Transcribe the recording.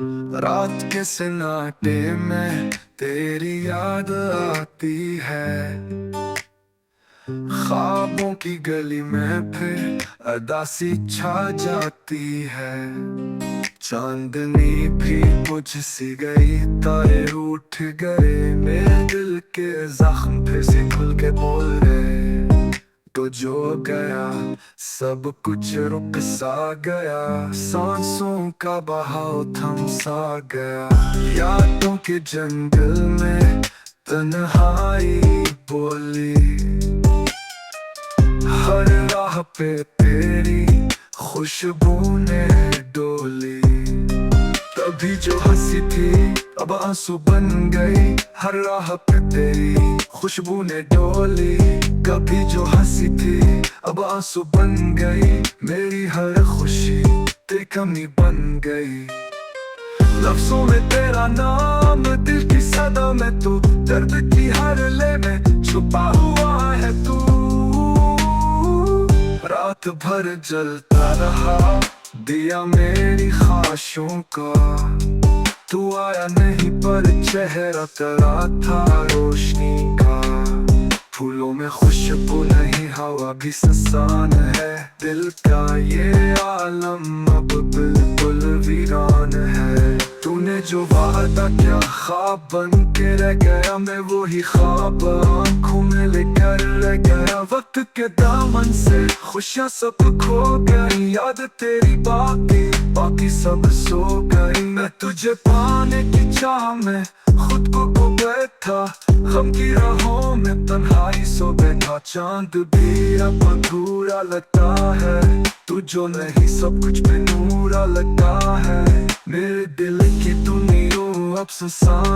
रात के सन्नाटे में तेरी याद आती है। ख्वाबों की गली में फिर अदासी छा जाती है। चांदनी भी बुझ सी गई, तारे उठ गए, मेरे दिल के जख्म फिर से खुल के बोल रहे। तो जो गया सब कुछ रुक सा गया, सांसों का बहाव थम सा गया। यादों के जंगल में तन्हाई बोली, हर राह पे तेरी खुशबू ने डोली। तभी जो हंसी थी अब आंसू बन गई, हर राह पे तेरी खुशबू ने डोली। कभी जो हंसी थी अब आंसू बन गई, मेरी हर खुशी तेरी कमी बन गई। लफ्जों में तेरा नाम, दिल की सदा में तू, दर्द की हर ले में छुपा हुआ है तू। रात भर जलता रहा दिया मेरी ख्वाहिशों का, तू आया नहीं पर चेहरा तेरा था रोशनी का। फूलों में खुशबू नहीं, हवा भी ससान है, दिल का ये आलम अब बिल्कुल वीरान है। तूने जो वादा किया ख्वाब बन के रह गया, मैं वही ख्वाब आँखों में लेकर रह गया। वक्त के दामन से खुशियाँ सब खो गई, याद तेरी बाकी सब सो गई। मैं तुझे पाने की चाह में खुद को खो बैठा, गम की राहों में तन्हाई सो बैठा। चांद भी अब अधूरा लगता है, तू जो नहीं सब कुछ पे नूरा लगता है। मेरे दिल की तू नीरो अब सुसान